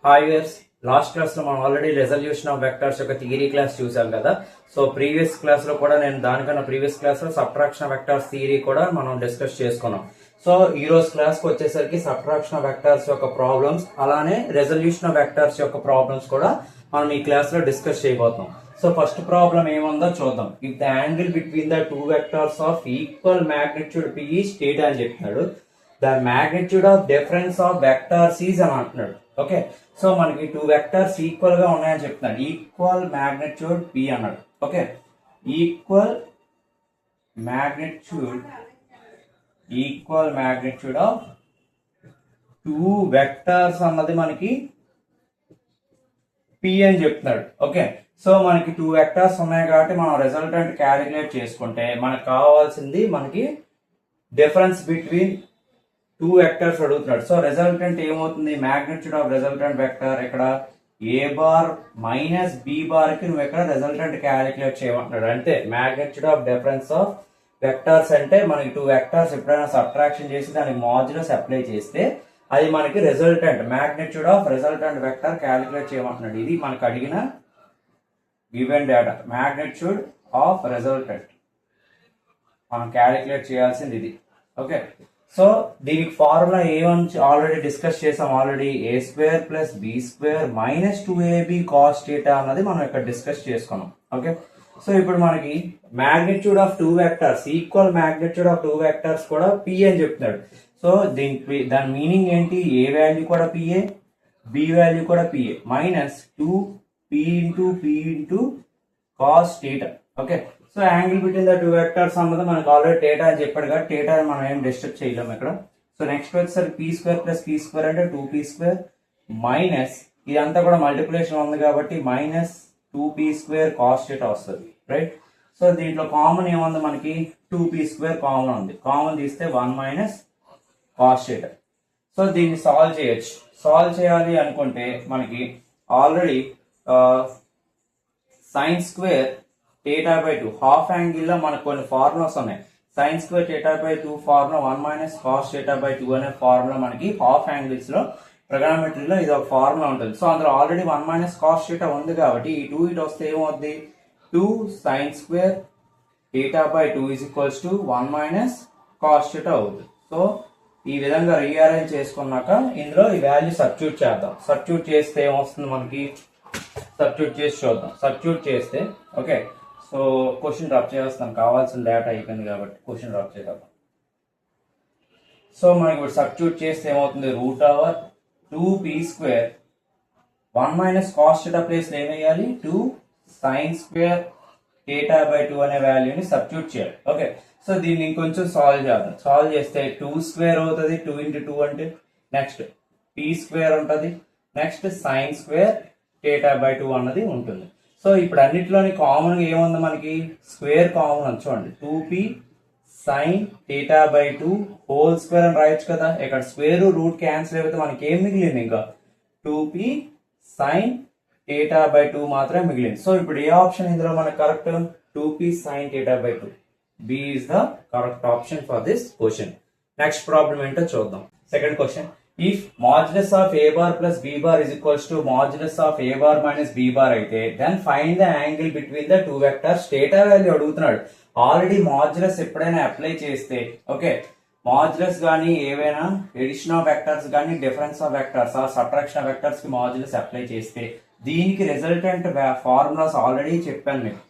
Hi years last class లో మనం already resolution of vectors యొక్క థియరీ క్లాస్ చూసాం కదా. సో ప్రీవియస్ క్లాస్ లో కూడా నేను దానికన్నా ప్రీవియస్ క్లాస్ లో సబ్ట్రాక్షన్ వెక్టర్స్ థియరీ కూడా మనం డిస్కస్ చేసుకున్నాం. సో ఈ రోజు క్లాస్ కి వచ్చేసరికి సబ్ట్రాక్షన్ వెక్టర్స్ యొక్క ప్రాబ్లమ్స్ అలానే రెజల్యూషన్ ఆఫ్ వెక్టర్స్ యొక్క ప్రాబ్లమ్స్ కూడా మనం ఈ క్లాస్ లో డిస్కస్ చేయబోతున్నాం. సో ఫస్ట్ ప్రాబ్లం ఏముందో చూద్దాం. If the angle between the two vectors of equal magnitude p is θ అని చెప్తున్నాడు. The magnitude of difference of vectors is అని అంటున్నాడు. ఓకే, సో మనకి టూ వెక్టర్స్ ఈక్వల్ గా ఉన్నాయని చెప్తున్నాడు. ఈక్వల్ మ్యాగ్నిట్యూడ్ పి అన్నాడు. Okay, equal magnitude of two vectors అన్నది మనకి పి అని చెప్తున్నాడు. ఓకే, సో మనకి టూ వెక్టర్స్ ఉన్నాయి కాబట్టి మనం రిజల్టెంట్ క్యాలిక్యులేట్ చేసుకుంటే మనకు కావాల్సింది మనకి డిఫరెన్స్ బిట్వీన్ టూ వెక్టర్స్ అడుగుతున్నాడు. సో రిజల్టెంట్ ఏమవుతుంది? మ్యాగ్నిట్యూడ్ ఆఫ్ రిజల్టెంట్ వెక్టర్ ఇక్కడ ఏ బార్ మైనస్ బి బార్ కి నువ్వు ఇక్కడ రిజల్టెంట్ క్యాలిక్యులేట్ చేయమంటున్నాడు. అంటే magnitude of difference of vectors అంటే మనకి టూ వెక్టర్స్ ఎప్పుడైనా సబ్ట్రాక్షన్ చేసి దానికి మాడ్యులస్ అప్లై చేస్తే అది మనకి resultant magnitude of resultant vector calculate చేయమంటున్నాడు. ఇది మనకు అడిగిన given data magnitude of resultant మనం క్యాలిక్యులేట్ చేయాల్సింది ఇది. ఓకే, సో దీనికి ఫార్ములా ఏమని ఆల్రెడీ డిస్కస్ చేసాం. Already a square plus b square minus 2ab cos θ అన్నది మనం ఇక్కడ డిస్కస్ చేసుకున్నాం. ఓకే, సో ఇప్పుడు మనకి magnitude of two vectors equal magnitude of two vectors కూడా పి అని చెప్తున్నాడు. సో దాని మీనింగ్ ఏంటి? ఏ వాల్యూ కూడా పిఏ, బి వాల్యూ కూడా పిఏ, minus 2p into cos θ. Okay, so angle between the two vectors అన్నది మనకు ఆల్రెడీ θ అని చెప్పాడు కాబట్టి θ మనం ఏం డిస్టర్బ్ చేయలేము ఇక్కడ. సో నెక్స్ట్ వచ్చేసరికి P square plus P square అంటే 2p స్క్వేర్ మైనస్ ఇదంతా కూడా మల్టిప్లికేషన్ ఉంది కాబట్టి మైనస్ 2p స్క్వేర్ కాస్ θ వస్తుంది. రైట్, సో దీంట్లో కామన్ ఏముంది? మనకి 2p స్క్వేర్ కామన్ ఉంది. కామన్ తీస్తే 1 మైనస్ కాస్ θ. సో దీన్ని సాల్వ్ చేయొచ్చు. సాల్వ్ చేయాలి అనుకుంటే మనకి already sine square θ/2 half angle లో మనకు కొన్ని ఫార్ములాస్ ఉన్నాయి. Sine square θ/2 formula 1 minus cos θ/2 అనే ఫార్ములా మనకి హాఫ్ యాంగిల్స్ లో ట్రిగోనోమెట్రీలో ఇది ఒక ఫార్ములా ఉంటుంది. సో అందులో ఆల్రెడీ 1 మైనస్ కాస్ θ ఉంది కాబట్టి ఈ 2 ఇటు వస్తే ఏమవుద్ది? 2 sine square θ/2 is equals to 1 minus cos θ అవుతుంది. సో ఈ విధంగా రీఅరేంజ్ చేసుకున్నాక ఇందులో ఈ వాల్యూ సబ్స్టిట్యూట్ చేద్దాం. సబ్స్టిట్యూట్ చేస్తే ఏమొస్తుంది మనకి? సబ్స్టిట్యూట్ చేసి చూద్దాం. సబ్స్టిట్యూట్ చేస్తే ఓకే, సో క్వశ్చన్ డ్రాప్ చేస్తాం. కావాల్సిన డేటా అయిపోయింది కాబట్టి క్వశ్చన్ డ్రాప్ చేద్దాం. సో మనకి ఇప్పుడు సబ్స్టిట్యూట్ చేస్తే ఏమవుతుంది? √2p square 1 minus cos θ place ఏం వేయాలి? 2 సైన్ స్క్వేర్ θ/2 అనే వాల్యూని సబ్స్టిట్యూట్ చేయాలి. ఓకే, సో దీన్ని ఇంకొంచెం సాల్వ్ చేద్దాం. సాల్వ్ చేస్తే 2 స్క్వేర్ అవుతుంది. 2 ఇంటూ 2 అంటే నెక్స్ట్ p స్క్వేర్ ఉంటుంది. నెక్స్ట్ సైన్ స్క్వేర్ θ/2 అన్నది ఉంటుంది. సో ఇప్పుడు అన్నిటిలోని కామన్ గా ఏముంది? మనకి స్క్వేర్ కామన్ ఉంది. చూడండి 2p సైన్ θ/2 హోల్ స్క్వేర్ అని రాయొచ్చు కదా. ఇక్కడ స్క్వేర్ రూట్ క్యాన్సిల్ అయిపోతే మనకి ఏం మిగిలింది? ఇంకా 2p సైన్ θ/2 మాత్రమే మిగిలింది. సో ఇప్పుడు ఏ ఆప్షన్ ఇందులో మనకు correct? 2p sine θ/2. B is the correct option for this question. Next problem ఏంటో చూద్దాం. Second question, if modulus of a bar plus b bar is equals to modulus of a bar minus b bar అయితే then find the angle between the two vectors. θ వాల్యూ అడుగుతున్నాడు. ఆల్రెడీ modulus ఎప్పుడైనా apply చేస్తే okay, modulus కానీ ఏవైనా addition of vectors కానీ difference of vectors ఆ సబ్ట్రాక్షన్ ఆఫ్ వెక్టర్స్ కి మాడ్యులస్ అప్లై చేస్తే దీనికి రిజల్టెంట్ ఫార్ములాస్ ఆల్రెడీ చెప్పాను మీకు.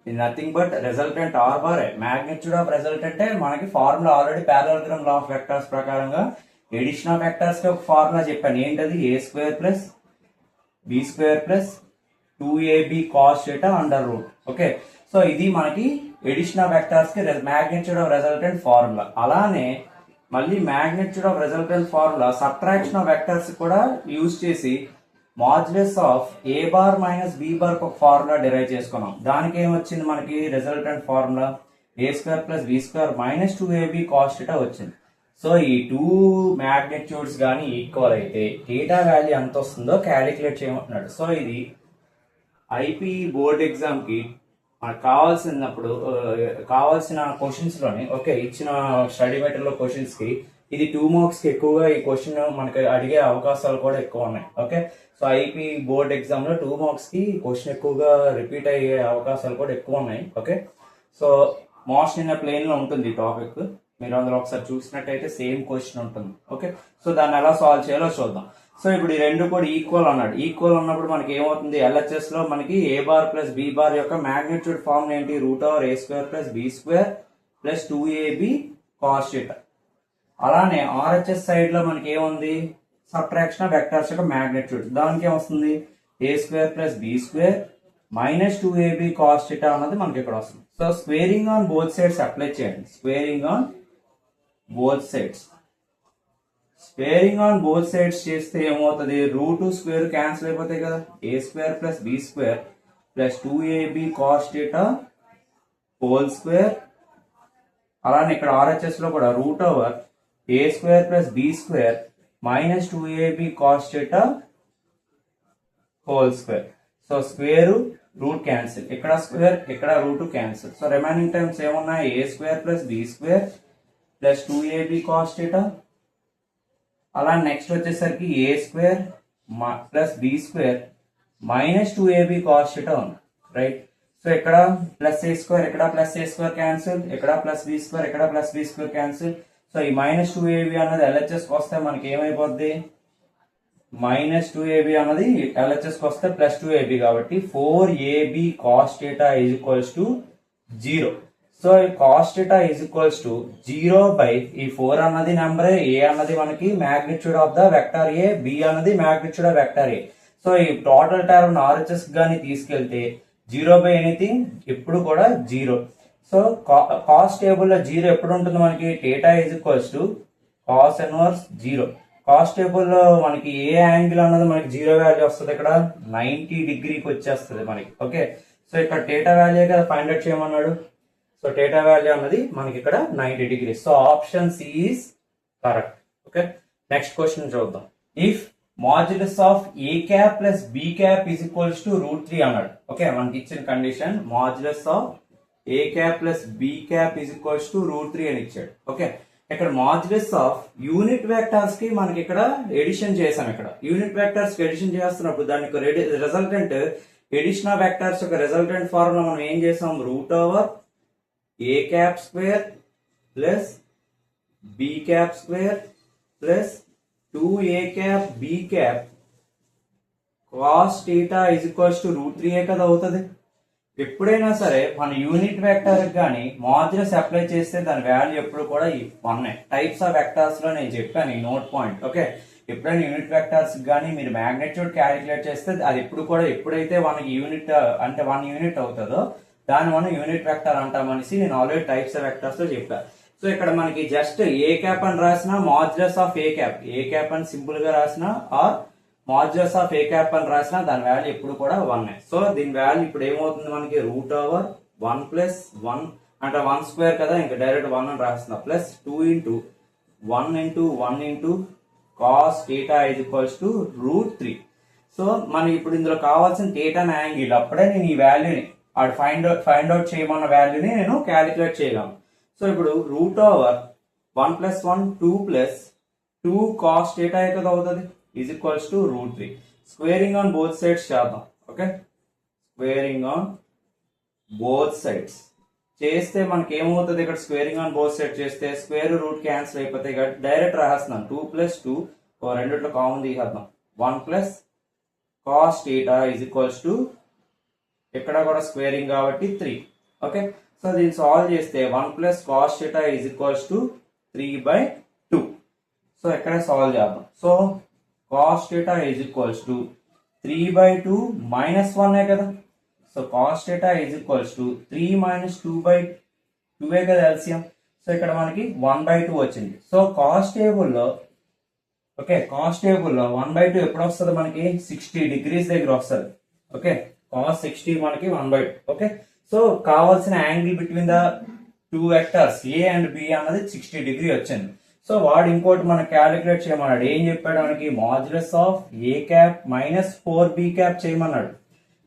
ఇది nothing but resultant R bar magnitude of resultant మనకి formula already parallelogram law of vectors ప్రకారంగా ఎడిషన్ ఆఫ్ వెక్టర్స్ కి ఒక ఫార్ములా చెప్పాను. ఏంటది? A square plus b square plus 2ab cos θ under root. Okay, so ఇది మనకి ఎడిషన్ ఆఫ్ వెక్టర్స్ కి magnitude of resultant formula. అలానే మళ్ళీ magnitude of resultant formula subtraction of vectors కూడా యూజ్ చేసి modulus of a bar minus b bar ఒక formula derive చేసుకున్నాం. దానికి ఏమొచ్చింది? మనకి resultant formula a square plus b square minus 2ab cos θ వచ్చింది. సో ఈ టూ మ్యాగ్నిట్యూడ్స్ కానీ ఈక్వల్ అయితే θ వాల్యూ ఎంత వస్తుందో క్యాలిక్యులేట్ చేయమంటున్నాడు. సో ఇది ఐపీ బోర్డ్ ఎగ్జామ్ కి మనకు కావాల్సిన క్వశ్చన్స్ లోని ఓకే ఇచ్చిన స్టడీ మెటీరియల్ క్వశ్చన్స్ కి ఇది 2 మార్క్స్ కి ఎక్కువగా ఈ క్వశ్చన్ మనకి అడిగే అవకాశాలు కూడా ఎక్కువ ఉన్నాయి. Okay, so IP board exam లో 2 మార్క్స్ కి క్వశ్చన్ ఎక్కువగా రిపీట్ అయ్యే అవకాశాలు కూడా ఎక్కువ ఉన్నాయి. Okay, so most in plane లో ఉంటుంది టాపిక్. మీరు అందులో ఒకసారి చూసినట్టయితే సేమ్ క్వశ్చన్ ఉంటుంది. ఓకే, సో దాన్ని ఎలా సాల్వ్ చేయాలో చూద్దాం. సో ఇప్పుడు ఈ రెండు కూడా ఈక్వల్ అన్నాడు. ఈక్వల్ ఉన్నప్పుడు మనకి ఏమవుతుంది, ఎల్హెచ్ఎస్ లో మనకి ఏ బార్ ప్లస్ బి బార్ యొక్క మ్యాగ్నిట్యూడ్ ఫార్మ్ ఏంటి, √a² plus b² plus 2ab cos θ. అలానే ఆర్హెచ్ఎస్ సైడ్ లో మనకి ఏముంది, సబ్ట్రాక్షన్ ఆఫ్ వెక్టర్స్ యొక్క మ్యాగ్నిట్యూడ్. దానికి ఏమొస్తుంది, a² plus b² minus 2ab cos θ అన్నది మనకి ఇక్కడ వస్తుంది. So squaring on both sides apply చేయండి. Squaring on both sides, squaring on both sides చేస్తే ఏమవుతుంది, √2² క్యాన్సిల్ అయిపోతాయి కదా, a² plus b² plus 2ab cos θ whole square. అలానే ఇక్కడ ఆర్హెచ్ఎస్ లో కూడా √a² plus b² minus 2ab cos θ whole square. So square root cancel, ఇక్కడ స్క్వేర్ ఇక్కడ root cancel. So remaining times ఏమున్నాయి, a² plus b² plus 2ab cos θ. అలా next వచ్చేసరికి a² plus b² minus 2ab cos θ ఉంది. Right, so ఇక్కడ plus a², ఇక్కడ plus a² cancel, ఇక్కడ plus b², ఇక్కడ ప్లస్ b² క్యాన్సిల్. సో ఈ minus 2ab అన్నది ఎల్హెచ్ఎస్ కి వస్తే మనకి ఏమైపోద్ది, మైనస్ 2ab అన్నది ఎల్హెచ్ఎస్ కి వస్తే ప్లస్ 2ab కాబట్టి 4ab cos θ is equals to 0. So cos θ is equals to 0 by ఈ 4 అన్నది నెంబర్, ఏ అన్నది మనకి magnitude of the vector a, b అన్నది magnitude of vector a. So ఈ టోటల్ టర్మ్ ఆర్హెచ్ఎస్ గాని తీసుకెళ్తే 0 బై ఎనీథింగ్ ఎప్పుడు కూడా 0. సో కాస్ టేబుల్ లో 0 ఎప్పుడు ఉంటుంది మనకి, θ is equals to cos inverse 0. Cos table లో మనకి ఏ యాంగిల్ అన్నది మనకి 0 వాల్యూ వస్తుంది, ఇక్కడ 90 డిగ్రీకి వచ్చేస్తుంది మనకి. ఓకే, సో ఇక్కడ θ వాల్యూ కదా ఫైండ్ అవుట్ చేయమన్నాడు. సో θ వాల్యూ అన్నది మనకి ఇక్కడ 90 degrees. So option C is correct. Okay, next question చూద్దాం. If modulus of a cap plus b cap is equals to √3 అన్నాడు. ఓకే, మనకి ఇచ్చిన condition modulus of a cap plus b cap is equals to √3 అని ఇచ్చాడు. Okay, ఇక్కడ modulus of unit vectors కి మనకి ఇక్కడ ఎడిషన్ చేసాం. ఇక్కడ యూనిట్ వెక్టర్స్ కి ఎడిషన్ చేస్తున్నప్పుడు దానికి రిజల్టెంట్ ఎడిషన్ ఆఫ్ వెక్టర్స్ యొక్క రిజల్టెంట్ ఫార్ములా మనం ఏం చేసాం, √a² plus b² plus 2a cap b cap cos θ is equals to √3a కదా అవుతుంది. ఎప్పుడైనా సరే మన యూనిట్ వెక్టర్ కానీ మాడ్యులస్ అప్లై చేస్తే దాని వాల్యూ ఎప్పుడు కూడా 1. టైప్స్ ఆఫ్ వెక్టర్స్ లో నేను చెప్పాను ఈ నోట్ పాయింట్. ఓకే, ఎప్పుడైనా యూనిట్ వెక్టర్స్ కానీ మీరు మ్యాగ్నిట్యూడ్ క్యాలిక్యులేట్ చేస్తే అది ఎప్పుడు కూడా ఎప్పుడైతే మనకి యూనిట్ అంటే 1 యూనిట్ అవుతుందో దాన్ని మనం యూనిట్ వెక్టర్ అంటామనేసి నేను ఆల్రెడీ టైప్స్ ఆఫ్ వెక్టర్స్ లో చెప్పాను. సో ఇక్కడ మనకి జస్ట్ ఏ క్యాప్ అని రాసిన, మాడ్యులస్ ఆఫ్ ఏ క్యాప్ అని సింపుల్ గా రాసిన, or modulus of A cap అని రాసిన దాని వాల్యూ ఎప్పుడు కూడా 1. సో దీని వాల్యూ ఇప్పుడు ఏమవుతుంది మనకి, √1 ప్లస్ 1 అంటే 1² కదా, ఇంకా డైరెక్ట్ 1 అని రాస్తున్నా, plus 2 into 1 into 1 into cos θ is equals to √3. So మనకి ఇప్పుడు ఇందులో కావాల్సిన θ యాంగిల్, అప్పుడే నేను ఈ వాల్యూని ఫైండ్ అవుట్ చేయమన్న వాల్యూని నేను క్యాలిక్యులేట్ చేయగలను. సో ఇప్పుడు √1 ప్లస్ 1 2 ప్లస్ 2 కాస్ θ కదా అవుతుంది is equals to √3. Squaring on both sides చేద్దాం. Okay, squaring on both sides చేస్తే మనకి ఏమవుతుంది, ఇక్కడ స్క్వేరింగ్ ఆన్ బోత్ సైడ్ చేస్తే స్క్వేర్ రూట్ క్యాన్సిల్ అయిపోతాయి కాబట్టి డైరెక్ట్ రాస్తున్నాను. 2 ప్లస్ 2 రెండిట్లో కామన్ తీసేద్దాం, 1 plus cos θ is equals to ఇక్కడ కూడా స్క్వేరింగ్ కాబట్టి 3. ఓకే, సో దీన్ని సాల్వ్ చేస్తే 1 plus cos θ is equals to 3/2. So ఇక్కడ సాల్వ్ చేద్దాం. So cos θ is equals to 3/2 minus 1 కదా. So cos θ is equals to 3 minus 2/2 కదా ఎల్సిఎం. సో ఇక్కడ మనకి 1/2 వచ్చింది. సో కాస్ టేబుల్లో ఓకే, కాస్ టేబుల్లో 1/2 ఎప్పుడు వస్తుంది మనకి, 60 డిగ్రీస్ దగ్గర వస్తుంది. ఓకే, కాస్ 60 మనకి 1/2. ఓకే, సో కావాల్సిన angle between the 2 vectors A and B అన్నది 60 డిగ్రీ వచ్చింది. సో వాడు ఇంకోటి మనకి క్యాలిక్యులేట్ చేయమన్నాడు. ఏం చెప్పాడు మనకి, modulus of A cap minus 4b cap చేయమన్నాడు.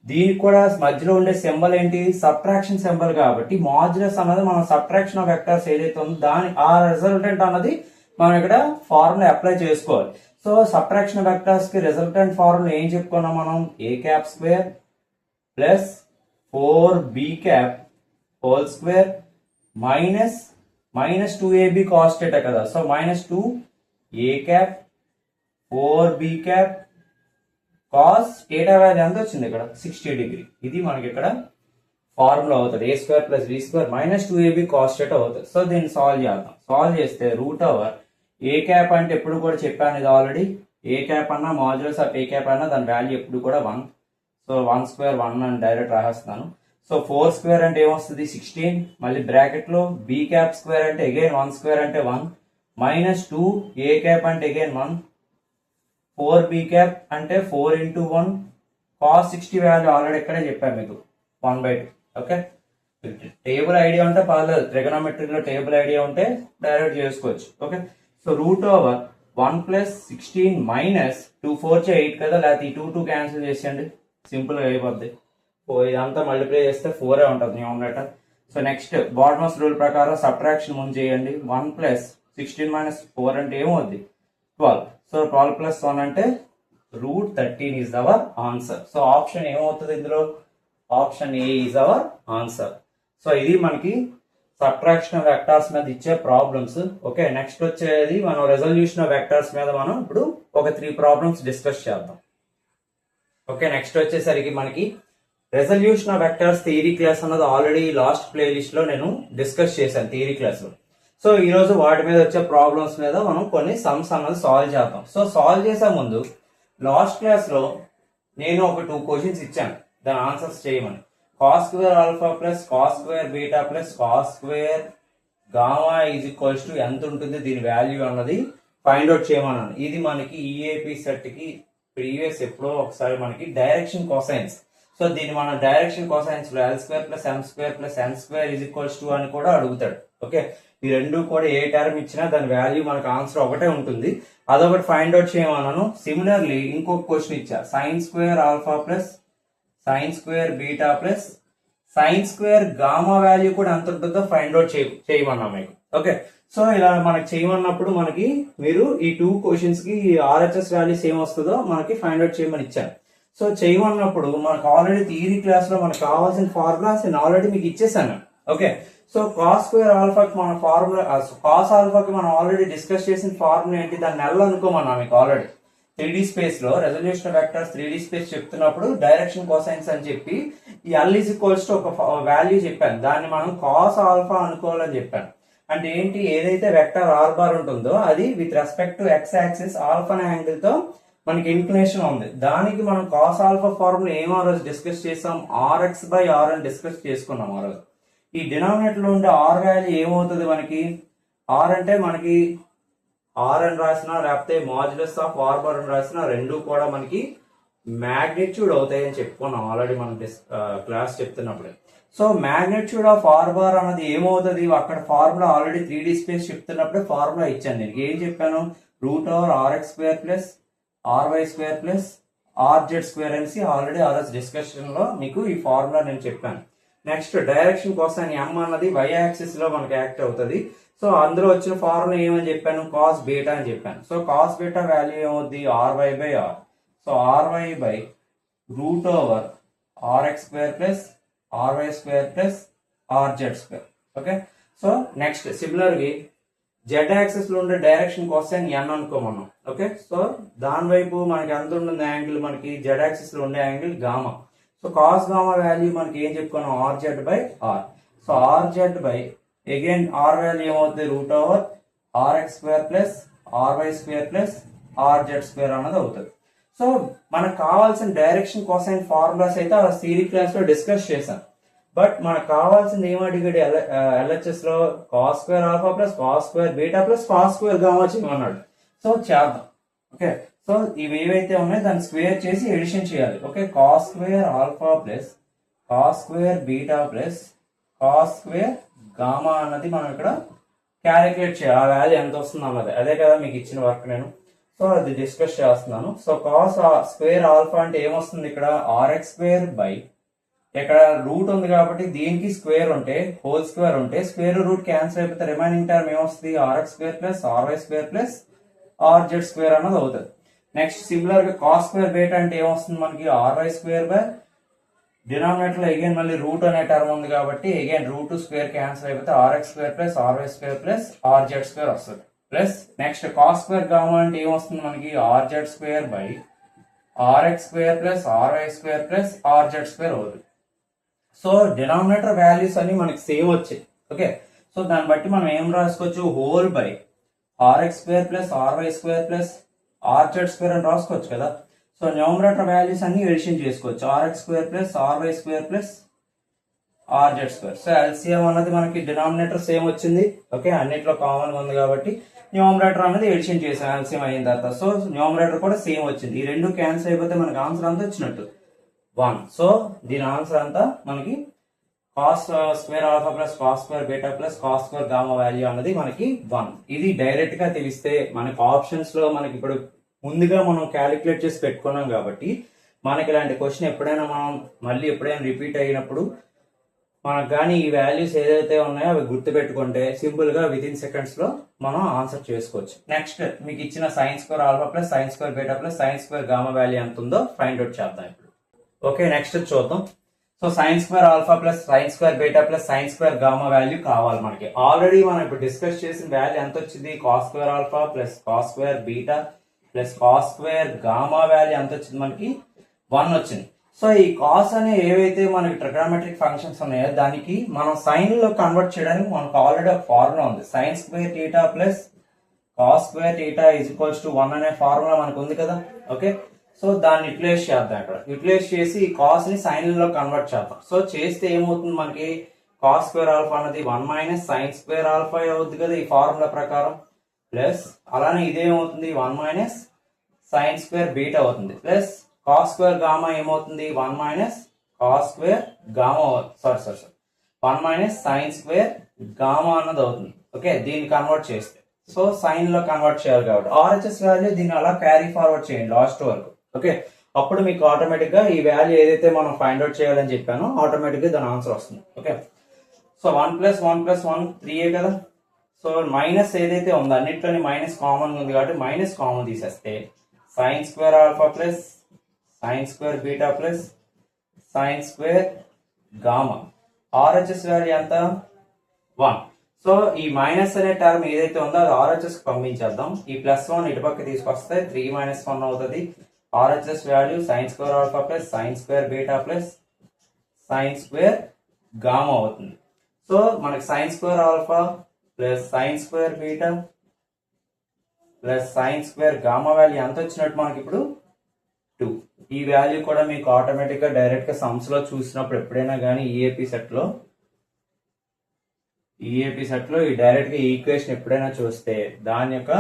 దీనికి కూడా మధ్యలో ఉండే సింబల్ ఏంటి, సబ్ట్రాక్షన్ సింబల్ కాబట్టి మాడ్యులస్ అన్నది మన సబ్ట్రాక్షన్ ఆఫ్ వెక్టర్స్ ఏదైతే ఉందో దాని ఆ రిజల్టెంట్ అన్నది మనం ఇక్కడ ఫార్ములా అప్లై చేసుకోవాలి. సో సబ్ట్రాక్షన్ వెక్టర్స్ కి రిజల్టెంట్ ఫార్ములా ఏం చెప్పుకున్నాం మనం? A cap square plus 4b cap whole square minus 2ab cos theta కదా. So minus 2a cap 4b cap cos theta value ఎంత వచ్చింది ఇక్కడ? 60 డిగ్రీ. ఇది మనకి ఇక్కడ ఫార్ములా అవుతుంది. A square plus b square minus 2ab cos theta అవుతుంది. So దీన్ని సాల్వ్ చేద్దాం. సాల్వ్ చేస్తే రూట్ ఓవర్ ఏ క్యాప్ అంటే ఎప్పుడు కూడా చెప్పాను ఇది ఆల్రెడీ. ఏ క్యాప్ అన్నా మాడ్యులస్ ఆఫ్ ఏ క్యాప్ అన్నా దాని వాల్యూ ఎప్పుడు కూడా 1. సో 1 స్క్వేర్ 1 అని డైరెక్ట్ రాసేస్తున్నాను. సో 4 స్క్వేర్ అంటే ఏమొస్తుంది? 16. మళ్ళీ బ్రాకెట్ లో బి క్యాప్ స్క్వేర్ అంటే అగైన్ 1 స్క్వేర్ అంటే 1 మైనస్ 2 ఏ క్యాప్ అంటే అగైన్ 1 4b క్యాప్ అంటే 4 into 1 cos 60 వాల్యూ ఆల్రెడీ ఇక్కడే చెప్పాను మీకు 1/2. ఓకే, టేబుల్ ఐడియా ఉంటే పర్లేదు, ట్రిగనోమెట్రీలో టేబుల్ ఐడియా ఉంటే డైరెక్ట్ చేసుకోవచ్చు. Okay, so root over 1 plus 16 minus 2 4 8 కదా, లేకపోతే ఈ 2 క్యాన్సిల్ చేసేయండి, సింపుల్ గా అయిపోద్ది. ఇదంతా మల్టిప్లై చేస్తే 4 ఉంటుంది న్యూమరేటర్. సో నెక్స్ట్ బార్డమస్ రూల్ ప్రకారం సబ్ట్రాక్షన్ ముందు చేయండి. 1 ప్లస్ 16 మైనస్ 4 అంటే ఏమవుద్ది? 12. సో 12 ప్లస్ 1 అంటే root 13 is our answer. So option ఏమవుతుంది ఇందులో? Option A is our answer. So ఇది మనకి సబ్ట్రాక్షన్ వెక్టార్స్ మీద ఇచ్చే ప్రాబ్లమ్స్. ఓకే, నెక్స్ట్ వచ్చేది మనం రెజల్యూషన్ ఆఫ్ వెక్టార్స్ మీద మనం ఇప్పుడు ఒక 3 ప్రాబ్లమ్స్ డిస్కస్ చేద్దాం. ఓకే, నెక్స్ట్ వచ్చేసరికి మనకి resolution of vectors theory class అన్నది ఆల్రెడీ లాస్ట్ ప్లేలిస్ట్ లో నేను డిస్కస్ చేశాను థియరీ క్లాస్ లో. సో ఈ రోజు వాటి మీద వచ్చే ప్రాబ్లమ్స్ మీద మనం కొన్ని సమ్స్ అన్నది సాల్వ్ చేద్దాం. సో సాల్వ్ చేసే ముందు లాస్ట్ క్లాస్ లో నేను ఒక 2 క్వశ్చన్స్ ఇచ్చాను, దాని ఆన్సర్స్ చేయమని. Cos square alpha plus cos square beta plus cos square gamma is equals to ఎంత ఉంటుంది దీని వాల్యూ అన్నది ఫైండ్ అవుట్ చేయమన్నాను. ఇది మనకి ఈఏపీ సెట్ కి ప్రీవియస్ ఎప్పుడో ఒకసారి మనకి డైరెక్షన్ కోసైన్స్. సో దీన్ని మన డైరెక్షన్ కోసైన్స్ లో L square plus M square plus N square is equals to అని కూడా అడుగుతాడు. ఓకే, ఈ రెండు కూడా ఏ టర్మ్ ఇచ్చినా దాని వాల్యూ మనకు ఆన్సర్ ఒకటే ఉంటుంది, అదొకటి ఫైండ్ అవుట్ చేయమన్నాను. సిమిలర్లీ ఇంకొక క్వశ్చన్ ఇచ్చా, sine square alpha plus sine square beta plus sine square gamma value కూడా ఎంత ఉంటుందో ఫైండ్ అవుట్ చేయమన్నా మీకు. ఓకే, సో ఇలా మనకి చేయమన్నప్పుడు మనకి మీరు ఈ 2 క్వశ్చన్స్ కి ఆర్హెచ్ఎస్ వాల్యూస్ ఏం వస్తుందో మనకి ఫైండ్ అవుట్ చేయమని ఇచ్చాను. సో చేయమన్నప్పుడు మనకు ఆల్రెడీ థియరీ క్లాస్ లో మనకు కావాల్సిన ఫార్ములాస్ నేను ఆల్రెడీ మీకు ఇచ్చేసాను. ఓకే, సో కాస్ స్క్వేర్ ఆల్ఫాకి మన ఫార్ములా, కాస్ ఆల్ఫాకి మనం ఆల్రెడీ డిస్కస్ చేసిన ఫార్ములా ఏంటి? దాన్ని నెల అనుకోమన్నా మీకు ఆల్రెడీ 3D స్పేస్ లో రెజల్యూషన్ వెక్టర్స్ 3D స్పేస్ చెప్తున్నప్పుడు డైరెక్షన్ కోసైన్స్ అని చెప్పి ఈ ఎల్ ఈజ్ ఈక్వల్స్ టు ఒక వాల్యూ చెప్పాను, దాన్ని మనం కాస్ ఆల్ఫా అనుకోవాలని చెప్పాను. అంటే ఏంటి? ఏదైతే వెక్టర్ ఆర్ బార్ ఉంటుందో అది with respect to X axis alpha అనే యాంగిల్ తో మనకి ఇంక్లినేషన్ ఉంది. దానికి మనం కాస్ ఆల్ఫా ఫార్ములా ఏమో రోజు డిస్కస్ చేసాం, ఆర్ఎక్స్ బై ఆర్ అని డిస్కస్ చేసుకున్నాం ఆ రోజు. ఈ డినామినేటర్ లో ఉండే ఆర్ వాల్యూ ఏమవుతుంది మనకి? ఆర్ అంటే మనకి ఆర్ అని రాసిన లేకపోతే మాడ్యులస్ ఆఫ్ ఆర్ బార్ అని రాసిన రెండు కూడా మనకి మ్యాగ్నిట్యూడ్ అవుతాయని చెప్పుకున్నాం ఆల్రెడీ మనం క్లాస్ చెప్తున్నప్పుడు. So magnitude of R bar అన్నది ఏమవుతుంది? అక్కడ ఫార్ములా ఆల్రెడీ 3D స్పేస్ చెప్తున్నప్పుడు ఫార్ములా ఇచ్చాను. నేను ఏం చెప్పాను? Root over RX square plus RY square plus RZ square అనేసి ఆల్రెడీ ఆ రోజు డిస్కషన్ లో మీకు ఈ ఫార్ములా నేను చెప్పాను. నెక్స్ట్ డైరెక్షన్ కోసం ఎం అన్నది వై యాక్సిస్ లో మనకి యాక్ట్ అవుతుంది. సో అందులో వచ్చిన ఫార్ములా ఏమని చెప్పాను? కాస్ బీటా అని చెప్పాను. సో కాస్ బీటా వాల్యూ ఏమవుద్ది? RY by R. So RY by root over RX square plus RY square plus RZ square. Okay, so next సిమిలర్గా జెడ్ యాక్సిస్ లో ఉండే డైరెక్షన్ కోసం ఎన్ అనుకోమన్నాం. ఓకే, సో దాని వైపు మనకి ఎంత ఉంటుంది యాంగిల్? మనకి జెడ్ యాక్సిస్ లో ఉండే angle gamma. So cos gamma value మనకి ఏం చెప్పుకున్నాం? RZ by R. So RZ by again R value ఏమవుతుంది? Root over RX square plus RY square plus RZ square అన్నది అవుతుంది. సో మనకు కావాల్సిన డైరెక్షన్ కోసైన్ ఫార్ములాస్ అయితే ఆ థియరీ క్లాస్ లో డిస్కస్ చేశాం. బట్ మనకు కావాల్సింది ఏమడిగాడు ఎల్హెచ్ఎస్ లో? Cos square alpha plus cos square beta plus cos square gamma చేయమన్నాడు. సో చేద్దాం. ఓకే, సో ఇవి ఏవైతే ఉన్నాయో దాన్ని స్క్వేర్ చేసి ఎడిషన్ చేయాలి. Okay, cos square alpha plus cos square beta plus cos square gamma అన్నది మనం ఇక్కడ క్యాలిక్యులేట్ చేయాలి. ఆ వాల్యూ ఎంత వస్తుంది అన్నది, అదే కదా మీకు ఇచ్చిన వర్క్ నేను. సో అది డిస్కస్ చేస్తున్నాను. సో కాస్ స్క్వేర్ ఆల్ఫా అంటే ఏమొస్తుంది ఇక్కడ? ఆర్ఎక్స్ స్క్వేర్ బై ఇక్కడ రూట్ ఉంది కాబట్టి దీనికి స్క్వేర్ ఉంటే హోల్ స్క్వేర్ ఉంటే స్క్వేర్ రూట్ క్యాన్సిల్ అయిపోతే రిమైనింగ్ టర్మ్ ఏమొస్తుంది RX square plus RY square plus RZ square అన్నది అవుతుంది. నెక్స్ట్ సిమిలర్ గా కాస్ స్క్వేర్ బీటా అంటే ఏమొస్తుంది మనకి ఆర్వై స్క్వేర్ బై డినామినేటర్ లో అగైన్ మళ్ళీ రూట్ అనే టర్మ్ ఉంది కాబట్టి అగైన్ రూట్ స్క్వేర్ క్యాన్సిల్ అయిపోతే RX square plus RY square plus RZ square వస్తుంది. Plus next cos square gamma అంటే ఏమొస్తుంది మనకి RZ square by RX square plus RY square plus RZ square అవుతుంది. సో డినామినేటర్ వాల్యూస్ అన్ని మనకి same వచ్చాయి. Okay, so దాన్ని బట్టి మనం ఏం రాసుకోవచ్చు whole by RX square plus RY square plus RZ square అని రాసుకోవచ్చు కదా. సో న్యూమరేటర్ వాల్యూస్ అన్ని ఎడిషన్ చేసుకోవచ్చు RX square plus RY square plus RZ square. So LCM అన్నది మనకి డినామినేటర్ సేమ్ వచ్చింది. ఓకే, అన్నిట్లో కామన్ ఉంది కాబట్టి న్యూమరేటర్ అనేది ఎడిషన్ చేసాం ఎల్సిఎం అయిన తర్వాత. సో న్యూమరేటర్ కూడా సేమ్ వచ్చింది. ఈ రెండు క్యాన్సిల్ అయిపోతే మనకి ఆన్సర్ అంతా వచ్చినట్టు 1. సో దీని ఆన్సర్ అంతా మనకి cos square alpha plus cos square beta plus cos square gamma value అన్నది మనకి 1. ఇది డైరెక్ట్ గా తెలిస్తే మనకి ఆప్షన్స్ లో మనకి ఇప్పుడు ముందుగా మనం క్యాలిక్యులేట్ చేసి పెట్టుకున్నాం కాబట్టి మనకి ఇలాంటి క్వశ్చన్ ఎప్పుడైనా మనం మళ్ళీ ఎప్పుడైనా రిపీట్ అయినప్పుడు మనకు కానీ ఈ వాల్యూస్ ఏదైతే ఉన్నాయో అవి గుర్తు పెట్టుకుంటే సింపుల్ గా విత్ ఇన్ సెకండ్స్ లో మనం ఆన్సర్ చేసుకోవచ్చు. నెక్స్ట్ మీకు ఇచ్చిన sine square alpha plus sine square beta plus sine square gamma value ఎంత ఉందో ఫైండ్ అవుట్ చేద్దాం ఇప్పుడు. ఓకే, నెక్స్ట్ చూద్దాం. So sine square alpha plus sine square beta plus sine square gamma value కావాలి మనకి. ఆల్రెడీ మనం ఇప్పుడు డిస్కస్ చేసిన వాల్యూ ఎంత వచ్చింది cos square alpha plus cos square beta plus cos square gamma value ఎంత వచ్చింది మనకి 1 వచ్చింది. సో ఈ కాస్ అనే ఏవైతే మనకి ట్రిగ్నోమెట్రిక్ ఫంక్షన్స్ ఉన్నాయో దానికి మనం సైన్ లో కన్వర్ట్ చేయడానికి మనకు ఆల్రెడీ ఒక ఫార్ములా ఉంది. Sine square theta plus cos square theta is equals to 1 అనే ఫార్ములా మనకు ఉంది కదా. ఓకే, సో దాన్ని యూటిలైజ్ చేద్దాం. ఇక్కడ యూటిలైజ్ చేసి ఈ కాస్ ని సైన్ లో కన్వర్ట్ చేద్దాం. సో చేస్తే ఏమవుతుంది మనకి కాస్ స్క్వేర్ ఆల్ఫా అనేది 1 మైనస్ సైన్ స్క్వేర్ ఆల్ఫా అవుతుంది కదా ఈ ఫార్ములా ప్రకారం. ప్లస్ అలానే ఇదేమవుతుంది 1 మైనస్ సైన్ స్క్వేర్ బీటా అవుతుంది. ప్లస్ కాస్ స్క్వేర్ గామా ఏమవుతుంది 1 minus cos square gamma sorry 1 minus sine square gamma అన్నది అవుతుంది. ఓకే, దీన్ని కన్వర్ట్ చేస్తే సో సైన్ లో కన్వర్ట్ చేయాలి కాబట్టి ఆర్హెచ్ఎస్ వాల్యూ దీన్ని అలా క్యారీ ఫార్వర్డ్ చేయండి లాస్ట్ వరకు. ఓకే, అప్పుడు మీకు ఆటోమేటిక్ గా ఈ వాల్యూ ఏదైతే మనం ఫైండ్ అవుట్ చేయాలని చెప్పానో ఆటోమేటిక్ గా దాని ఆన్సర్ వస్తుంది. ఓకే, సో 1 ప్లస్ 1 ప్లస్ 1 3 కదా. సో మైనస్ ఏదైతే ఉందో అన్నిట్లోని మైనస్ కామన్ ఉంది కాబట్టి మైనస్ కామన్ తీసేస్తే sine square alpha plus sine square beta plus sine square gamma RHS value ఎంత 1. సో ఈ మైనస్ అనే టర్మ్ ఏదైతే ఉందో అది ఆర్హెచ్ఎస్ కి పంపించేద్దాం. ఈ ప్లస్ 1 ఇటు పక్క తీసుకొస్తే 3 మైనస్ 1 అవుతుంది. RHS value sine square alpha plus sine square beta plus sine square gamma అవుతుంది. సో మనకి sine square alpha plus sine square beta plus sine square gamma value ఎంత వచ్చినట్టు మనకి ఇప్పుడు 2. ఈ వాల్యూ కూడా మీకు ఆటోమేటిక్ గా డైరెక్ట్ గా సమ్స్ లో చూసినప్పుడు ఎప్పుడైనా కానీ ఈఏపీ సెట్ లో ఈ డైరెక్ట్ గా ఈక్వేషన్ ఎప్పుడైనా చూస్తే దాని యొక్క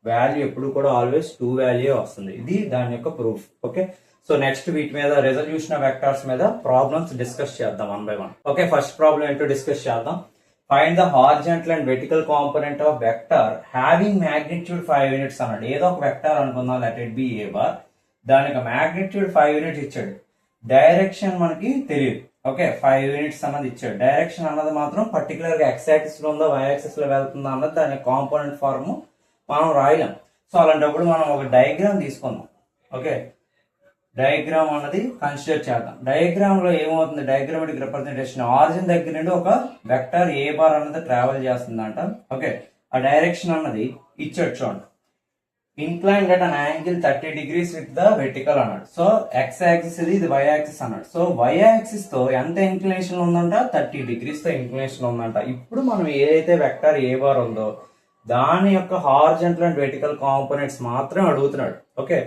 వాల్యూ ఎప్పుడు కూడా ఆల్వేస్ 2 వాల్యూ వస్తుంది. ఇది దాని యొక్క ప్రూఫ్. ఓకే, సో నెక్స్ట్ వీటి మీద రెజల్యూషన్ ఆఫ్ వెక్టార్స్ మీద ప్రాబ్లమ్స్ డిస్కస్ చేద్దాం 1 by 1. ఓకే, ఫస్ట్ ప్రాబ్లం ఏంటో డిస్కస్ చేద్దాం. Find the horizontal and vertical component of vector having magnitude 5 units అన్నాడు. ఏదో ఒక వెక్టార్ అనుకుందాం, let it be A bar. దానికి మ్యాగ్నిట్యూడ్ 5 యూనిట్స్ ఇచ్చాడు. డైరెక్షన్ మనకి తెలియదు. ఓకే, 5 యూనిట్స్ అన్నది ఇచ్చాడు. డైరెక్షన్ అన్నది మాత్రం పర్టికులర్ గా ఎక్స్ యాక్సిస్ లో ఉందో వై యాక్సిస్ లో వెళ్తుందా అన్నది దాని కాంపోనెంట్ ఫార్మ్ మనం రాయలేం. సో అలాంటప్పుడు మనం ఒక డయాగ్రామ్ తీసుకుందాం. ఓకే, డయాగ్రామ్ అన్నది కన్సిడర్ చేద్దాం. డయాగ్రామ్ లో ఏమవుతుంది డయాగ్రామెటిక్ రిప్రజెంటేషన్ ఆరిజిన్ దగ్గర నుండి ఒక వెక్టర్ ఏ బార్ అన్నది ట్రావెల్ చేస్తుందంట. ఓకే, ఆ డైరెక్షన్ అన్నది ఇచ్చాడు చూడండి. inclined at an angle 30 degrees with the vertical అన్నాడు. సో ఎక్స్ యాక్సిస్ ఇది వై యాక్సిస్ అన్నాడు. సో వై యాక్సిస్ తో ఎంత ఇంక్లినేషన్ ఉందంట 30 degrees తో ఇంక్లినేషన్ ఉందంట. ఇప్పుడు మనం ఏదైతే వెక్టర్ ఏ బార్ ఉందో దాని యొక్క హారిజాంటల్ అండ్ వెర్టికల్ కాంపోనెంట్స్ మాత్రం అడుగుతున్నాడు. ఓకే,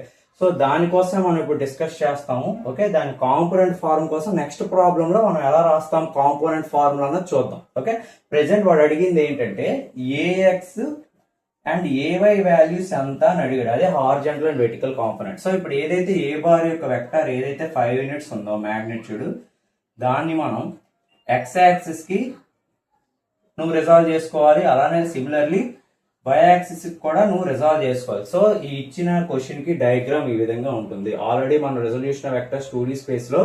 సో దానికోసం మనం ఇప్పుడు డిస్కస్ చేస్తాము. ఓకే, దాని కాంపోనెంట్ ఫార్మ్ కోసం నెక్స్ట్ ప్రాబ్లం లో మనం ఎలా రాస్తాం కాంపోనెంట్ ఫార్ములా అన్నది చూద్దాం. ఓకే, ప్రెసెంట్ వాడు అడిగింది ఏంటంటే ఏఎక్స్ అండ్ ఏవై వాల్యూస్ ఎంత అని అడిగాడు. అదే horizontal and vertical component. So ఇప్పుడు ఏదైతే ఏ బార్ యొక్క వెక్టర్ ఏదైతే 5 యూనిట్స్ ఉందో మ్యాగ్నిట్యూడ్ దాన్ని మనం ఎక్స్ యాక్సిస్ కి నువ్వు రిజాల్వ్ చేసుకోవాలి. అలానే సిమిలర్లీ వై యాక్సిస్ కి కూడా నువ్వు రిజాల్వ్ చేసుకోవాలి. సో ఈ ఇచ్చిన క్వశ్చన్ కి డయాగ్రామ్ ఈ విధంగా ఉంటుంది. ఆల్రెడీ మన resolution of vectors 2D space లో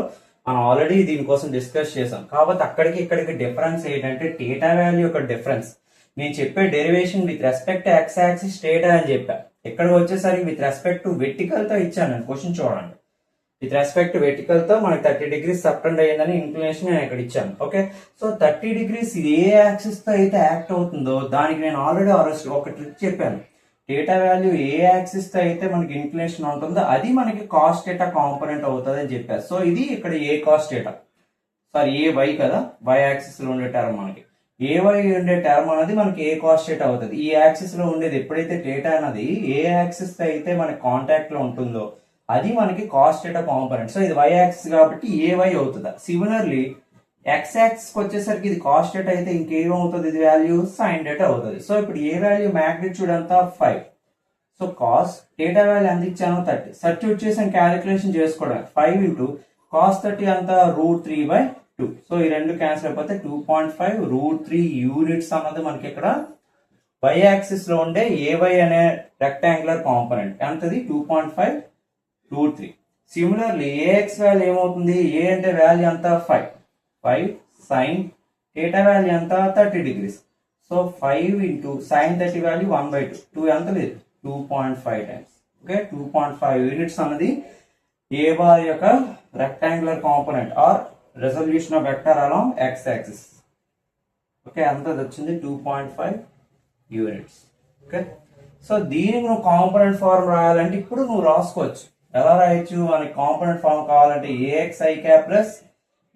మనం ఆల్రెడీ దీనికోసం డిస్కస్ చేసాం. కాబట్టి అక్కడికి ఇక్కడికి డిఫరెన్స్ ఏంటంటే థీటా వాల్యూ యొక్క డిఫరెన్స్. నేను చెప్పే derivation with respect to X axis theta అని చెప్పా. ఇక్కడికి వచ్చేసరికి విత్ రెస్పెక్ట్ టు వెర్టికల్ తో ఇచ్చాను నేను. క్వశ్చన్ చూడండి, విత్ రెస్పెక్ట్ టు వెర్టికల్ తో మనకి 30 degrees సబ్టెండ్ అయ్యిందని ఇంక్లినేషన్ నేను ఇక్కడ ఇచ్చాను. ఓకే, సో 30 degrees ఇది ఏ యాక్సిస్ తో అయితే యాక్ట్ అవుతుందో దానికి నేను ఆల్రెడీ ఒక ట్రిక్ చెప్పాను. థీటా వాల్యూ ఏ యాక్సిస్ తో అయితే మనకి ఇంక్లినేషన్ ఉంటుందో అది మనకి కాస్ థీటా కాంపోనెంట్ అవుతుంది అని చెప్పారు. సో ఇది ఇక్కడ a cos theta, sorry a Y కదా, వై యాక్సిస్ లో ఉండే టర్మ్ మనకి ఏ వై ఉండే టర్మ్ అనేది మనకి ఏ కాస్ థీటా అవుతుంది. ఈ యాక్సిస్ లో ఉండేది ఎప్పుడైతే థీటా అనేది ఏ యాక్సిస్ తో అయితే మనకి కాంటాక్ట్ లో ఉంటుందో అది మనకి కాస్ థీటా కాంపోనెంట్. సో ఇది వై యాక్సిస్ కాబట్టి ఏ వై అవుతుంది. సిమిలర్లీ ఎక్స్ యాక్సిస్ కి వచ్చేసరికి ఇది కాస్ థీటా అయితే ఇంకేమవుతుంది, ఇది వాల్యూ సైన్ థీటా అవుతుంది. సో ఇప్పుడు ఏ వాల్యూ మ్యాగ్నిట్యూడ్ అంతా 5. సో కాస్ థీటా వాల్యూ ఎంత ఇచ్చాను 30. సబ్స్టిట్యూట్ చేసి క్యాలిక్యులేషన్ చేసుకోవడం 5 ఇంటూ కాస్ 30 అంతా √3/2. సో ఈ రెండు క్యాన్సిల్ అయిపోతే 2.5 √3 యూనిట్స్ అన్నది మనకి ఇక్కడ వై యాక్సిస్ లో ఉండే ఏవై అనే రెక్టాంగులర్ కాంపోనెంట్ ఎంతది 2.5 √3. సిమిలర్లీ ఏఎక్స్ వాల్యూ ఏమవుతుంది, ఏ అంటే వాల్యూ అంతా 5 సైన్ థీటా వాల్యూ ఎంత 30 degrees. So 5 into sine 30 value 1/2. 2 ఎంత లేదు 2.5 టైమ్స్. ఓకే, 2.5 యూనిట్స్ అన్నది ఏ బార్ యొక్క rectangular component are resolution of vector along X axis. Okay, అంత వచ్చింది 2.5 యూనిట్స్. ఓకే, సో దీనికి నువ్వు కాంపోనెంట్ ఫార్మ్ రాయాలంటే ఇప్పుడు నువ్వు రాసుకోవచ్చు. ఎలా రాయొచ్చు, మనకి కాంపోనెంట్ ఫార్మ్ కావాలంటే ఏఎక్స్ఐ cap plus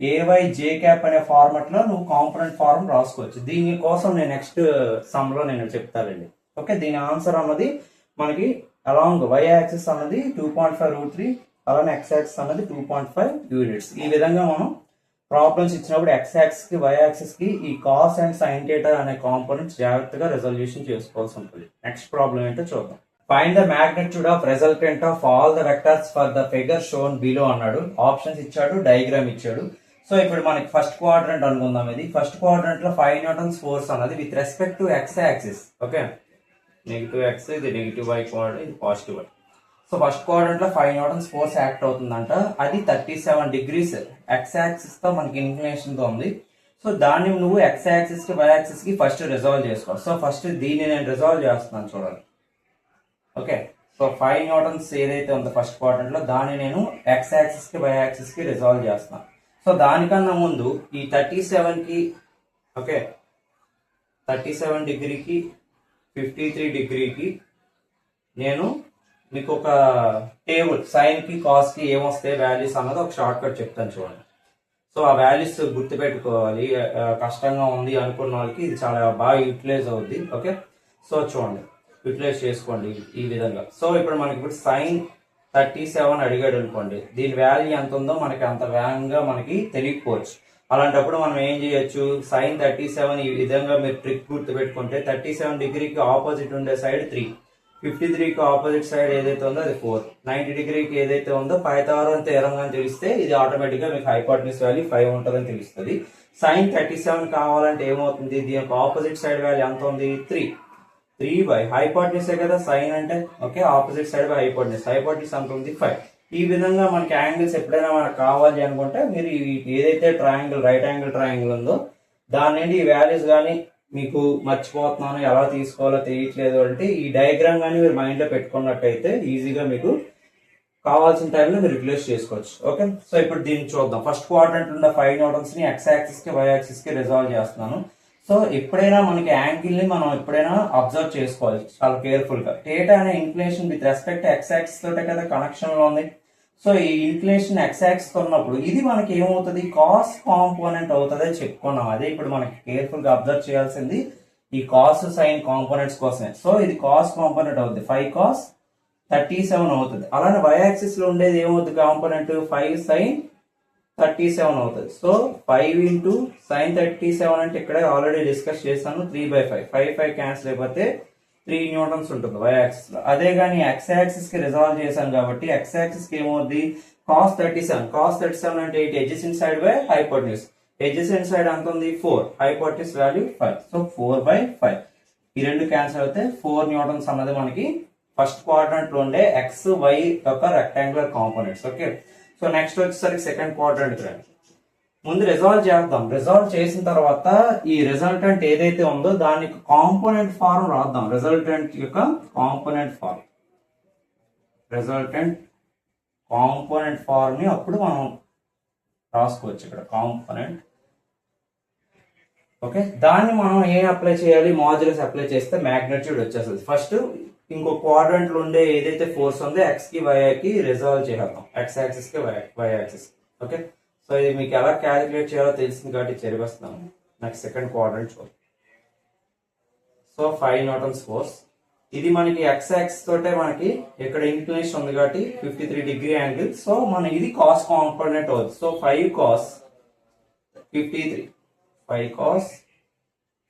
AY j cap అనే ఫార్మాట్ లో నువ్వు కాంపోనెంట్ ఫార్మ్ రాసుకోవచ్చు. దీనికోసం నేను నెక్స్ట్ సమ్ లో నేను చెప్తానండి. ఓకే, దీని ఆన్సర్ అన్నది మనకి అలాంగ్ వై యాక్సిస్ అన్నది 2.5 √3, అలానే ఎక్స్ యాక్సిస్ అన్నది 2.5 యూనిట్స్. ఈ విధంగా మనం ప్రాబ్లమ్స్ ఇచ్చినప్పుడు ఎక్స్ యాక్సిస్ కి వై యాక్సిస్ కి ఈ కాస్ అండ్ సైన్ థీటా అనే కాంపోనెంట్స్ జాగ్రత్తగా రెజల్యూషన్ చేసుకోవాల్సి ఉంటుంది. నెక్స్ట్ ప్రాబ్లం ఏంటో చూద్దాం. Find the magnitude of resultant of all the vectors for the figure shown below అన్నాడు. ఆప్షన్స్ ఇచ్చాడు, డయాగ్రామ్ ఇచ్చాడు. సో ఇప్పుడు మనకి ఫస్ట్ క్వాడ్రంట్ అనుకుందాం. ఇది ఫస్ట్ క్వాడ్రంట్ లో 5 Newtons ఫోర్స్ అన్నది with respect to X axis. Okay, negative X, ఇది నెగిటివ్ వై కోఆర్డినేట్, ఇది positive Y. So first quadrant లో 5 Newtons ఫోర్స్ యాక్ట్ అవుతుందంట. అది 37 degrees ఎక్స్ యాక్సిస్ తో మనకి ఇంక్లినేషన్ తో ఉంది. సో దాన్ని నువ్వు ఎక్స్ యాక్సిస్ కి వై యాక్సిస్ కి ఫస్ట్ రిజాల్వ్ చేసుకోవాలి. సో ఫస్ట్ దీన్ని నేను రిజాల్వ్ చేస్తున్నాను చూడాలి. ఓకే, సో 5 Newtons ఏదైతే ఉందో ఫస్ట్ క్వాడ్రంట్ లో దాన్ని నేను ఎక్స్ యాక్సిస్ కి వై యాక్సిస్ కి రిజాల్వ్ చేస్తున్నాను. సో దానికన్నా ముందు ఈ 37 కి, ఓకే 37 డిగ్రీకి 53 డిగ్రీకి నేను మీకు ఒక టేబుల్ సైన్ కి కాస్ కి ఏమొస్తాయి వాల్యూస్ అన్నది ఒక షార్ట్ కట్ చెప్తాను చూడండి. సో ఆ వాల్యూస్ గుర్తుపెట్టుకోవాలి. కష్టంగా ఉంది అనుకున్న వాళ్ళకి ఇది చాలా బాగా యూటిలైజ్ అవుద్ది. ఓకే, సో చూడండి, యూటిలైజ్ చేసుకోండి ఈ విధంగా. సో ఇప్పుడు మనకి ఇప్పుడు సైన్ 37 అడిగాడు అనుకోండి, దీని వాల్యూ ఎంత ఉందో మనకి అంత వేగంగా మనకి తెలియకపోవచ్చు. అలాంటప్పుడు మనం ఏం చేయొచ్చు, సైన్ 37 ఈ విధంగా మీరు ట్రిక్ గుర్తు పెట్టుకుంటే 37 డిగ్రీకి ఆపోజిట్ ఉండే సైడ్ 3, 53కి ఆపోజిట్ సైడ్ ఏదైతే ఉందో అది 4, 90 డిగ్రీకి ఏదైతే ఉందో పైథాగరస్ థియరం అని తెలిస్తే ఇది ఆటోమేటిక్ గా మీకు హైపోటెన్యూస్ వాల్యూ 5 ఉంటుందని తెలుస్తుంది. సైన్ 37 కావాలంటే ఏమవుతుంది, దీని యొక్క ఆపోజిట్ సైడ్ వాల్యూ ఎంత ఉంది 3 బై హైపోటెన్యూస్ కదా సైన్ అంటే. Okay, opposite side by hypotenuse ఎంత ఉంది 5. ఈ విధంగా మనకి యాంగిల్స్ ఎప్పుడైనా మనకు కావాలి అనుకుంటే మీరు ఏదైతే ట్రయాంగిల్ రైట్ యాంగిల్ ట్రయాంగిల్ ఉందో దాని నుండి ఈ వాల్యూస్ కానీ మీకు మర్చిపోతున్నాను ఎలా తీసుకోవాలో తెలియట్లేదు అంటే ఈ డయాగ్రామ్ కానీ మీరు మైండ్ లో పెట్టుకున్నట్టయితే ఈజీగా మీకు కావాల్సిన టైంలో మీరు రిప్లేస్ చేసుకోవచ్చు. ఓకే, సో ఇప్పుడు దీన్ని చూద్దాం. ఫస్ట్ క్వాడ్రంట్ ఉన్న 5 Newtons ని ఎక్స్ యాక్సిస్ కి వై యాక్సిస్ కి రిజాల్వ్ చేస్తున్నాను. సో ఎప్పుడైనా మనకి యాంగిల్ ని మనం ఎప్పుడైనా అబ్జర్వ్ చేసుకోవాలి చాలా కేర్ఫుల్ గా. థీటా అనే inclination with respect X axis తోటే కదా కనెక్షన్ లో ఉంది. సో ఈ ఇంక్లినేషన్ ఎక్స్ యాక్సిస్ ఉన్నప్పుడు ఇది మనకి ఏమవుతుంది, కాస్ కాంపోనెంట్ అవుతుంది అని చెప్పుకున్నాం. అదే ఇప్పుడు మనకి కేర్ఫుల్ గా అబ్జర్వ్ చేయాల్సింది ఈ కాస్ సైన్ కాంపోనెంట్స్ కోసమే. సో ఇది కాస్ కాంపోనెంట్ అవుతుంది, 5 cos 37 అవుతుంది. అలానే వై యాక్సిస్ లో ఉండేది ఏమవుతుంది కాంపోనెంట్ 5 sin 37 అవుతుంది. సో 5 ఇంటూ sin 37 అంటే ఇక్కడ ఆల్రెడీ డిస్కస్ చేశాను 3/5, 5 క్యాన్సిల్ అయిపోతే 3 Newtons ఉంటుంది వై యాక్సిస్ లో. అదే కానీ ఎక్స్ యాక్సిస్ కి రిజాల్వ్ చేశాను కాబట్టి ఎక్స్ యాక్సిస్ కి ఏమవుతుంది cos 37 అంటే 8 adjacent side by hypotenuse. adjacent side ఎంత ఉంది 4, హైపోటెన్యూస్ వాల్యూ 5. సో 4/5 ఈ రెండు క్యాన్సిల్ అయితే 4 Newtons అన్నది మనకి ఫస్ట్ క్వాడ్రంట్ లో ఉండే ఎక్స్ వై యొక్క rectangular components. Okay, so so next వచ్చేసరికి సెకండ్ క్వాడ్రంట్ రండి. ముందు రిజాల్వ్ చేద్దాం. రిజాల్వ్ చేసిన తర్వాత ఈ రిజల్టెంట్ ఏదైతే ఉందో దాని కాంపోనెంట్ ఫార్మ్ రాద్దాం. రిజల్టెంట్ యొక్క component form, resultant component form ని అప్పుడు మనం రాసుకోవచ్చు ఇక్కడ కాంపోనెంట్. ఓకే, దాన్ని మనం ఏం అప్లై చేయాలి, మాడ్యులస్ అప్లై చేస్తే మ్యాగ్నిట్యూడ్ వచ్చేస్తుంది. ఫస్ట్ ఇంకో క్వాడ్రంట్ లో ఉండే ఏదైతే ఫోర్స్ ఉందో ఎక్స్ కి వై కి రిజాల్వ్ చేద్దాం, ఎక్స్ యాక్సిస్ కి వై యాక్సిస్. ఓకే, సో ఇది మీకు ఎలా క్యాలిక్యులేట్ చేయాలో తెలిసింది కాబట్టి చెరివేస్తాము. నెక్స్ట్ సెకండ్ క్వాడ్రంట్ చూద్దాం. సో 5 న్యూటన్స్ ఫోర్స్, ఇది మనకి ఎక్స్ యాక్సిస్ తోటే మనకి ఇక్కడ ఇంక్లినేషన్ ఉంది కాబట్టి 53 డిగ్రీ యాంగిల్. సో మన ఇది కాస్ కాంపోనెంట్ అవుతుంది. So 5 cos 53, 5 cos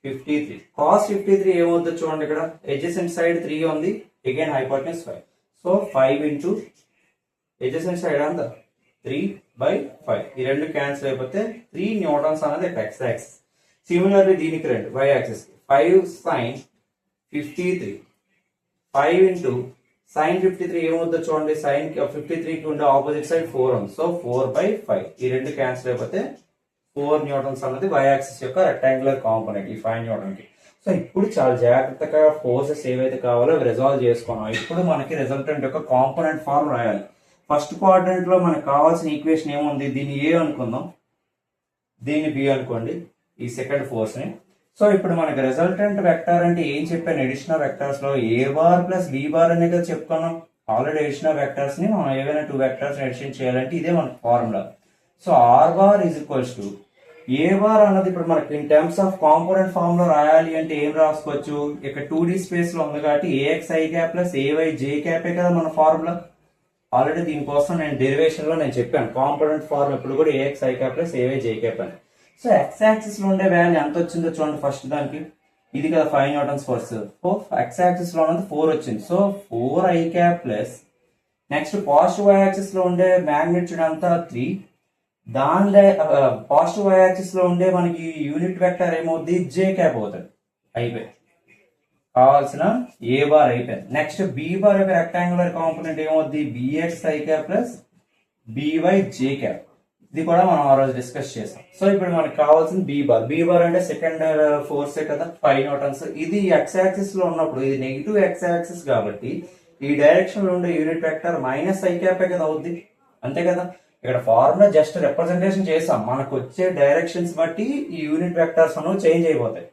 53. cos 53 ఏమవుతుందో చూడండి, ఇక్కడ ఎడ్జసెంట్ సైడ్ 3 ఉంది, again hypotenuse 5. So 5 into adjacent side అంతా 3/5. ఈ రెండు క్యాన్సిల్ అయిపోతే 3 న్యూటన్స్ అనేది ఎక్స్ యాక్సిస్. సిమిలర్లీ దీనికి రెండు Y axis 5 sin 53, 5 into sin 53 ఏమవుతుందో చూడండి, sin 53 కి ఉండే ఆపోజిట్ సైడ్ 4 ఉంది. సో 4/5. ఈ రెండు క్యాన్సిల్ అయిపోతే 4 న్యూటన్స్ అన్నది వై యాక్సిస్ యొక్క రెక్టాంగులర్ కాంపోనెంట్ ఈ 5 న్యూటన్ కి. సో ఇప్పుడు చాలా జాగ్రత్తగా ఫోర్సెస్ ఏవైతే కావాలో అవి రిజాల్వ్ చేసుకున్నాం. ఇప్పుడు మనకి రిజల్టెంట్ యొక్క కాంపోనెంట్ ఫార్మ్ రాయాలి. ఫస్ట్ క్వాడ్రంట్ లో మనకు కావాల్సిన ఈక్వేషన్ ఏముంది, దీన్ని ఏ అనుకుందాం, దీన్ని బి అనుకోండి, ఈ సెకండ్ ఫోర్స్ ని. సో ఇప్పుడు మనకి రిజల్టెంట్ వెక్టర్ అంటే ఏం చెప్పాను, ఎడిషన్ ఆఫ్ వెక్టర్స్ లో ఏ బార్ ప్లస్ బి బార్ అనే కదా చెప్పుకున్నాం. ఆల్రెడీ ఎడిషన్ ఆఫ్ వెక్టర్స్ ని మనం ఏవైనా 2 వెక్టర్స్ ఎడిషన్ చేయాలంటే ఇదే మన formula. So R bar is equals to A bar అన్నది ఇప్పుడు మనకి in terms of component form లో రాయాలి అంటే ఏం రాసుకోవచ్చు, ఇక్కడ 2D స్పేస్ లో ఉంది కాబట్టి AX i cap plus AY జే క్యాపే కదా మన ఫార్ములా. ఆల్రెడీ దీనికోసం నేను డెరివేషన్ లో నేను చెప్పాను కాంపోనెంట్ ఫార్మ్ ఎప్పుడు కూడా AX i cap plus AY j cap అని. సో ఎక్స్ యాక్సిస్ లో ఉండే వాల్యూ ఎంత వచ్చిందో చూడండి. ఫస్ట్ దానికి ఇది కదా 5 న్యూటన్స్ ఫోర్స్. ఎక్స్ యాక్సిస్ లో ఉన్నది 4 వచ్చింది. So 4 I cap plus next positive Y axis లో ఉండే మ్యాగ్నిట్యూడ్ అంతా 3. దానిలో పాజిటివ్ వై యాక్సిస్ లో ఉండే మనకి యూనిట్ వెక్టర్ ఏమవుద్ది, జే క్యాప్ అవుతుంది. అయిపోయి కావాల్సిన ఏ బార్ అయిపోయింది. నెక్స్ట్ బి బార్ యొక్క రెక్టాంగులర్ కాంపోనెంట్ ఏమవుద్ది, BX I cap plus BY J cap. ఇది కూడా మనం ఆ రోజు డిస్కస్ చేసాం. సో ఇప్పుడు మనకి కావాల్సిన బి బార్. బి బార్ అంటే సెకండ్ ఫోర్స్ కదా 5 న్యూటన్స్. ఇది ఎక్స్ యాక్సిస్ లో ఉన్నప్పుడు ఇది నెగిటివ్ ఎక్స్ యాక్సిస్ కాబట్టి ఈ డైరెక్షన్ లో ఉండే unit vector minus I cap కదా అవుద్ది, అంతే కదా. ఇక్కడ ఫార్ములా జస్ట్ రిప్రజెంటేషన్ చేసాం, మనకు వచ్చే డైరెక్షన్స్ బట్టి ఈ యూనిట్ వెక్టర్స్ అనేవి చేంజ్ అయిపోతాయి.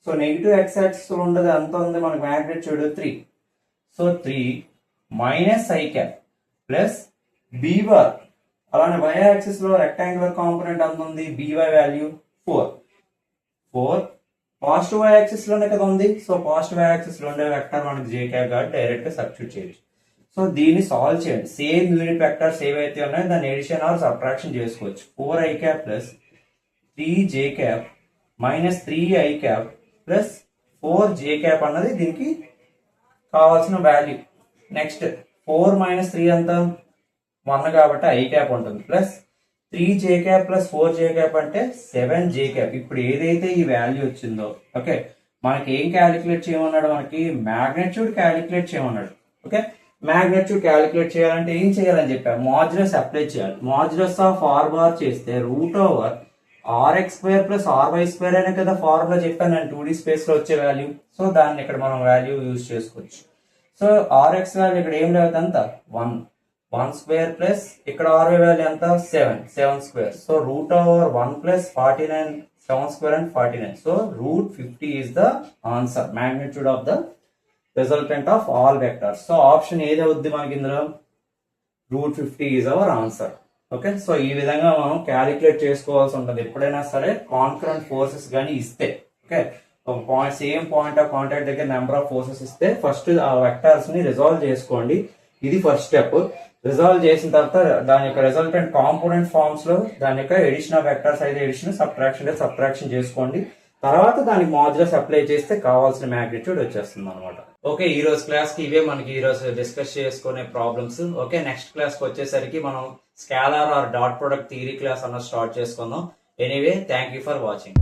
సో నెగిటివ్ ఎక్స్ యాక్సిస్ లో ఉండదు ఎంత ఉంది మనకి magnitude 3. So 3 minus I cap plus B bar. అలానే వై యాక్సిస్ లో రెక్టాంగులర్ కాంపోనెంట్ ఎంత ఉంది, BY value 4 positive Y axis లోనే కదా ఉంది. సో పాజిటివ్ వై యాక్సిస్ లో ఉండే వెక్టర్ మనకి జే క్యాప్ కాబట్టి డైరెక్ట్ గా సబ్స్టిట్యూట్ చేయొచ్చు. సో దీన్ని సాల్వ్ చేయండి. సేమ్ యూనిట్ వెక్టర్స్ ఏవైతే ఉన్నాయో దాన్ని ఎడిషన్ ఆర్ సబ్ట్రాక్షన్ చేసుకోవచ్చు. 4 I cap plus 3 J cap minus 3 I cap plus 4 J cap అన్నది దీనికి కావాల్సిన వాల్యూ. నెక్స్ట్ 4 మైనస్ 3 అంత 1 కాబట్టి ఐ క్యాప్ ఉంటుంది ప్లస్ 3 జే క్యాప్ ప్లస్ 4 జే క్యాప్ అంటే 7 జే క్యాప్. ఇప్పుడు ఏదైతే ఈ వాల్యూ వచ్చిందో ఓకే, మనకి ఏం క్యాలిక్యులేట్ చేయమన్నాడు, మనకి మ్యాగ్నిట్యూడ్ క్యాలిక్యులేట్ చేయమన్నాడు. ఓకే, మ్యాగ్నిట్యూడ్ క్యాలిక్యులేట్ చేయాలంటే ఏం చేయాలని చెప్పారు, మాడ్యులస్ అప్లై చేయాలి. మాడ్యులస్ ఆఫ్ ఆర్ బార్ చేస్తే root over RX square plus RY square అనే కదా ఫార్ములా చెప్పాను నేను 2D స్పేస్ లో వచ్చే వాల్యూ. సో దాన్ని ఇక్కడ మనం వాల్యూ యూజ్ చేసుకోవచ్చు. సో ఆర్ఎక్స్ వాల్యూ ఇక్కడ ఏం లేదు అంత 1 స్క్వేర్ ప్లస్ ఇక్కడ ఆర్వై వాల్యూ ఎంత 7 square. So root over 1 plus 49 7 square and 49. So root 50 is the answer, magnitude of the resultant of all vectors. So option ఏది అవుద్ది మనకి ఇందులో, root 50 is our answer. Okay, so ఈ విధంగా మనం calculate చేసుకోవాల్సి ఉంటుంది ఎప్పుడైనా సరే కాన్కరెంట్ ఫోర్సెస్ కానీ ఇస్తే. ఓకే, ఒక point same point of contact దగ్గర నెంబర్ ఆఫ్ ఫోర్సెస్ ఇస్తే ఫస్ట్ ఆ వెక్టర్స్ ని రిజాల్వ్ చేసుకోండి. ఇది ఫస్ట్ స్టెప్. రిజాల్వ్ చేసిన తర్వాత దాని యొక్క రిజల్టెంట్ కాంపోనెంట్ ఫార్మ్స్ లో దాని యొక్క ఎడిషన్ ఆఫ్ వెక్టర్స్ అయితే ఎడిషన్, సబ్ట్రాక్షన్ చేసుకోండి. తర్వాత దానికి మాడ్యులస్ అప్లై చేస్తే కావాల్సిన మ్యాగ్నిట్యూడ్ వచ్చేస్తుంది అనమాట. ఓకే, ఈ రోజు క్లాస్ కి ఇవే మనకి ఈ రోజు డిస్కస్ చేసుకునే ప్రాబ్లమ్స్. ఓకే, నెక్స్ట్ క్లాస్ కి వచ్చేసరికి మనం scalar are dot product theory class అన్న స్టార్ట్ చేసుకుందాం. Anyway, thank you for watching.